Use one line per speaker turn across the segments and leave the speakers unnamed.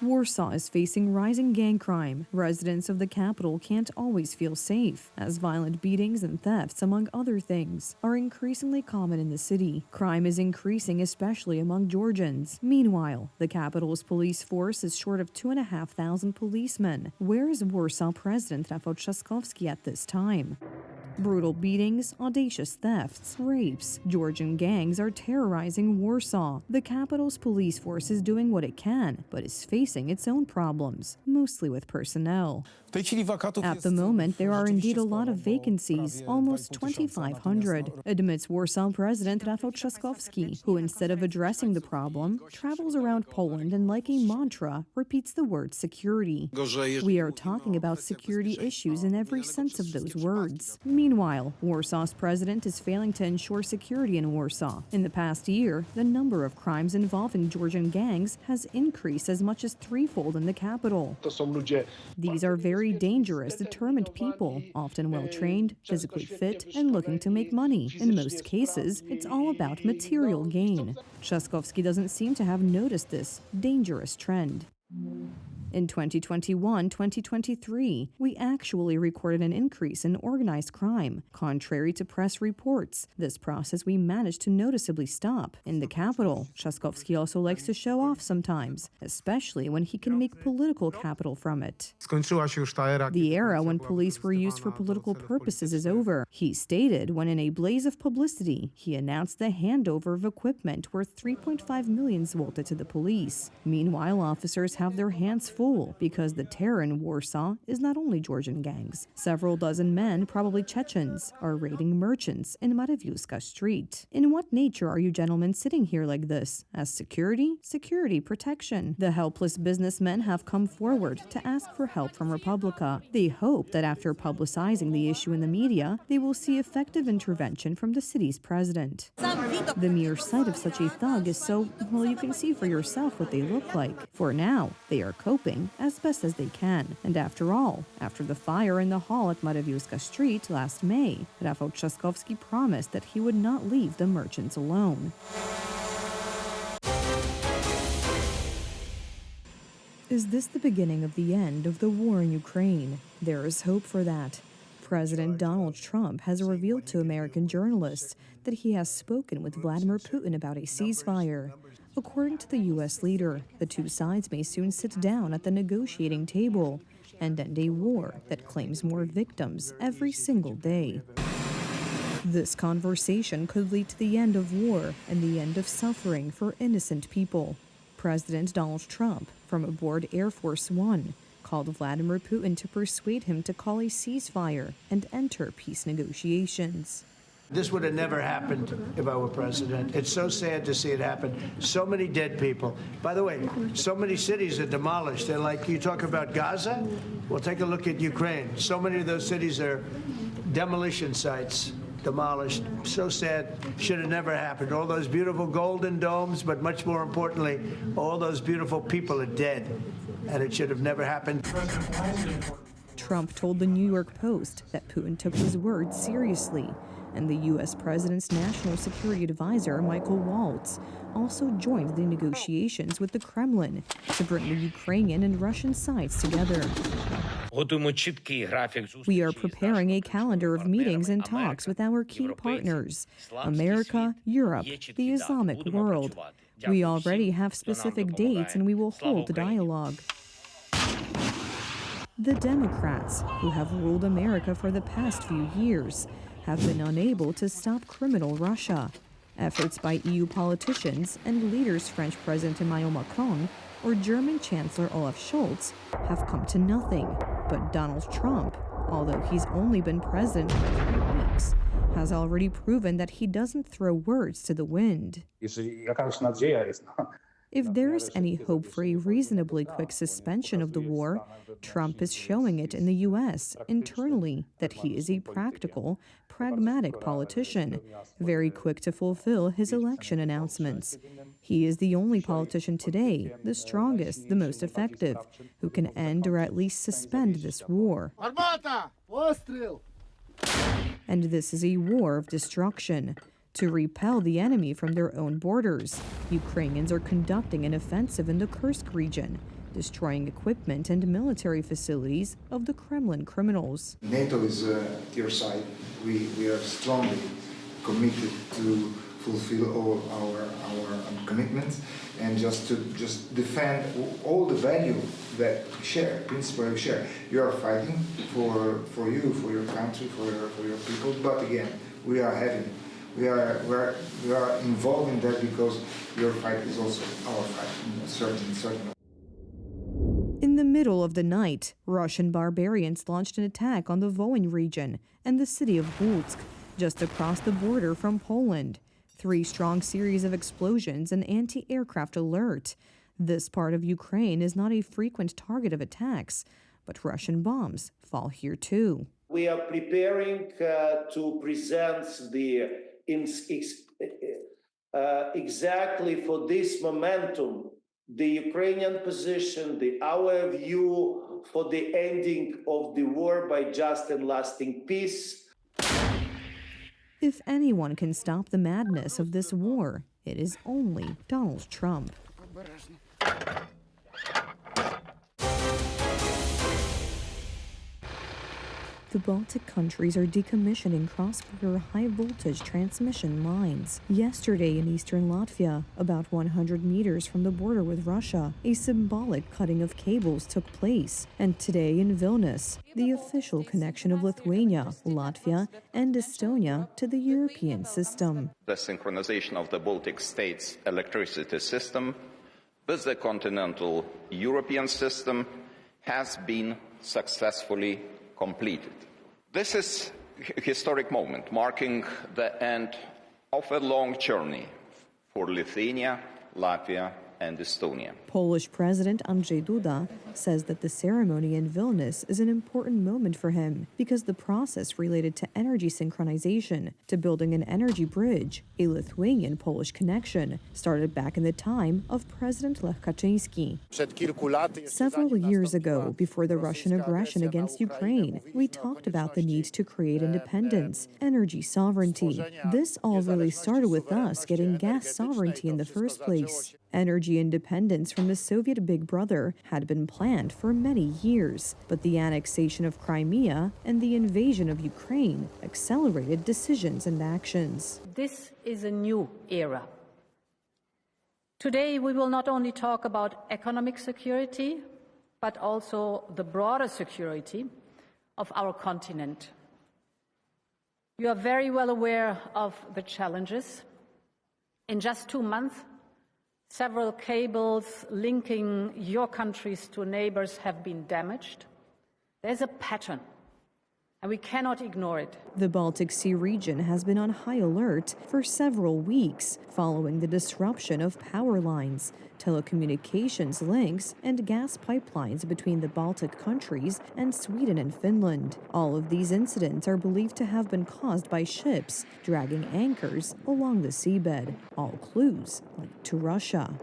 Warsaw is facing rising gang crime. Residents of the capital can't always feel safe, as violent beatings and thefts, among other things, are increasingly common in the city. Crime is increasing, especially among Georgians. Meanwhile, the capital's police force is short of 2,500 policemen. Where is Warsaw President Rafał Trzaskowski at this time? Brutal beatings, audacious thefts, rapes. Georgian gangs are terrorizing Warsaw. The capital's police force is doing what it can, but is facing its own problems, mostly with personnel. At the moment, there are indeed a lot of vacancies, almost 2,500, admits Warsaw President Rafał Trzaskowski, who instead of addressing the problem, travels around Poland and like a mantra, repeats the word security. We are talking about security issues in every sense of those words. Meanwhile, Warsaw's president is failing to ensure security in Warsaw. In the past year, the number of crimes involving Georgian gangs has increased as much as threefold in the capital. These are very dangerous, determined people, often well-trained, physically fit, and looking to make money. In most cases, it's all about material gain. Trzaskowski doesn't seem to have noticed this dangerous trend. In 2021-2023, we actually recorded an increase in organized crime, contrary to press reports. This process we managed to noticeably stop. In the capital, Trzaskowski also likes to show off sometimes, especially when he can make political capital from it. The era when police were used for political purposes is over, he stated when in a blaze of publicity, he announced the handover of equipment worth 3.5 million zloty to the police. Meanwhile, officers have their hands full because the terror in Warsaw is not only Georgian gangs. Several dozen men, probably Chechens, are raiding merchants in Mariviuska Street. In what nature are you gentlemen sitting here like this? As security? Security protection. The helpless businessmen have come forward to ask for help from Republika. They hope that after publicizing the issue in the media, they will see effective intervention from the city's president. The mere sight of such a thug is so, well, you can see for yourself what they look like. For now, they are coping as best as they can. And after all, after the fire in the hall at Mariviuska Street last May, Rafał Trzaskowski promised that he would not leave the merchants alone. Is this the beginning of the end of the war in Ukraine? There is hope for that. President Donald Trump has revealed to American journalists that he has spoken with Vladimir Putin about a ceasefire. According to the U.S. leader, the two sides may soon sit down at the negotiating table and end a war that claims more victims every single day. This conversation could lead to the end of war and the end of suffering for innocent people. President Donald Trump, from aboard Air Force One, called Vladimir Putin to persuade him to call a ceasefire and enter peace negotiations.
This would have never happened if I were president. It's so sad to see it happen. So many dead people. By the way, so many cities are demolished. They're like, you talk about Gaza? Well, take a look at Ukraine. So many of those cities are demolition sites, demolished. So sad. Should have never happened. All those beautiful golden domes, but much more importantly, all those beautiful people are dead. And it should have never happened.
Trump told the New York Post that Putin took his words seriously, and the U.S. President's National Security Advisor, Michael Waltz, also joined the negotiations with the Kremlin to bring the Ukrainian and Russian sides together. We are preparing a calendar of meetings and talks with our key partners, America, Europe, the Islamic world. We already have specific dates and we will hold dialogue. The Democrats, who have ruled America for the past few years, have been unable to stop criminal Russia. Efforts by EU politicians and leaders French President Emmanuel Macron or German Chancellor Olaf Scholz have come to nothing. But Donald Trump, although he's only been president for 3 weeks, has already proven that he doesn't throw words to the wind. If there is any hope for a reasonably quick suspension of the war, Trump is showing it in the U.S. internally that he is a practical, pragmatic politician, very quick to fulfill his election announcements. He is the only politician today, the strongest, the most effective, who can end or at least suspend this war. And this is a war of destruction. To repel the enemy from their own borders, Ukrainians are conducting an offensive in the Kursk region, destroying equipment and military facilities of the Kremlin criminals.
NATO is at your side. We are strongly committed to fulfill all our commitments and just defend all the value that we share, principle we share. You are fighting for you, for your country, for your people. But again, we are involved in that because your fight is also our fight. Certain.
In the middle of the night, Russian barbarians launched an attack on the Volyn region and the city of Lutsk, just across the border from Poland. 3-strong series of explosions and anti-aircraft alert. This part of Ukraine is not a frequent target of attacks, but Russian bombs fall here too.
We are preparing to present exactly for this momentum, the Ukrainian position, our view for the ending of the war by just and lasting peace.
If anyone can stop the madness of this war, it is only Donald Trump. The Baltic countries are decommissioning cross-border high-voltage transmission lines. Yesterday in eastern Latvia, about 100 meters from the border with Russia, a symbolic cutting of cables took place. And today in Vilnius, the official connection of Lithuania, Latvia, and Estonia to the European system.
The synchronization of the Baltic states' electricity system with the continental European system has been successfully completed. This is a historic moment, marking the end of a long journey for Lithuania, Latvia, and Estonia.
Polish President Andrzej Duda says that the ceremony in Vilnius is an important moment for him because the process related to energy synchronization, to building an energy bridge, a Lithuanian-Polish connection, started back in the time of President Lech Kaczynski. Several years ago, before the Russian aggression against Ukraine, we talked about the need to create independence, energy sovereignty. This all really started with us getting gas sovereignty in the first place. Energy independence from the Soviet Big Brother had been planned for many years, but the annexation of Crimea and the invasion of Ukraine accelerated decisions and actions.
This is a new era. Today, we will not only talk about economic security, but also the broader security of our continent. You are very well aware of the challenges. In just 2 months, several cables linking your countries to neighbors have been damaged. There's a pattern, and we cannot ignore it.
The Baltic Sea region has been on high alert for several weeks following the disruption of power lines, telecommunications links, and gas pipelines between the Baltic countries and Sweden and Finland. All of these incidents are believed to have been caused by ships dragging anchors along the seabed. All clues point to Russia.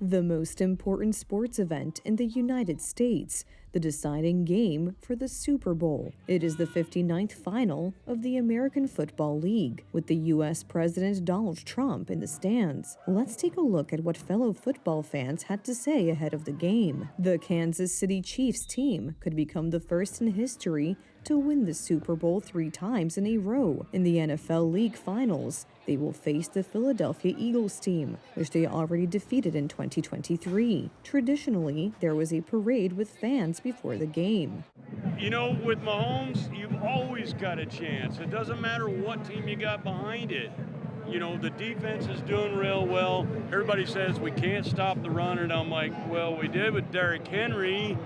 The most important sports event in the United States, the deciding game for the Super Bowl. It is the 59th final of the American Football League, with the U.S. President Donald Trump in the stands. Let's take a look at what fellow football fans had to say ahead of the game. The Kansas City Chiefs team could become the first in history to win the Super Bowl 3 times in a row. In the NFL League Finals, they will face the Philadelphia Eagles team, which they already defeated in 2023. Traditionally, there was a parade with fans before the game.
You know, with Mahomes, you've always got a chance. It doesn't matter what team you got behind it. You know, the defense is doing real well. Everybody says we can't stop the run, and I'm like, well, we did with Derrick Henry,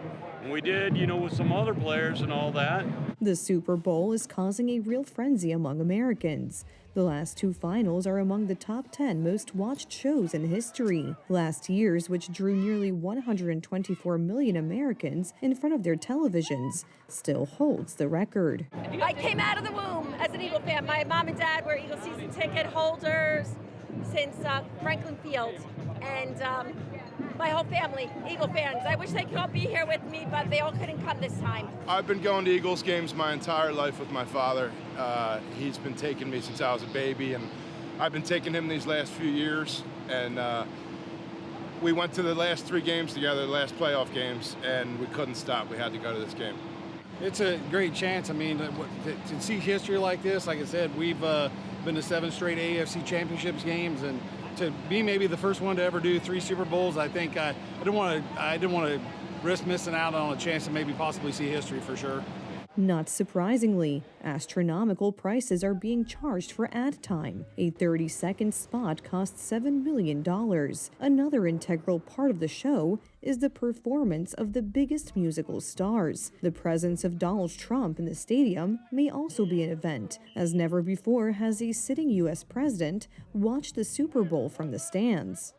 and we did, you know, with some other players and all that.
The Super Bowl is causing a real frenzy among Americans. The last 2 finals are among the top 10 most watched shows in history. Last year's, which drew nearly 124 million Americans in front of their televisions, still holds the record.
I came out of the womb as an Eagle fan. My mom and dad were Eagle season ticket holders since Franklin Field, and my whole family, Eagle fans. I wish they could all be here with me, but they all couldn't come this time.
I've been going to Eagles games my entire life with my father. He's been taking me since I was a baby, and I've been taking him these last few years. And we went to the last 3 games together, the last playoff games, and we couldn't stop. We had to go to this game.
It's a great chance. I mean, to see history like this, like I said, we've been to 7 straight AFC Championships games, and to be maybe the first one to ever do 3 Super Bowls, I think I didn't want to risk missing out on a chance to maybe possibly see history for sure.
Not surprisingly, astronomical prices are being charged for ad time. A 30-second spot costs $7 million. Another integral part of the show is the performance of the biggest musical stars. The presence of Donald Trump in the stadium may also be an event, as never before has a sitting U.S. president watched the Super Bowl from the stands.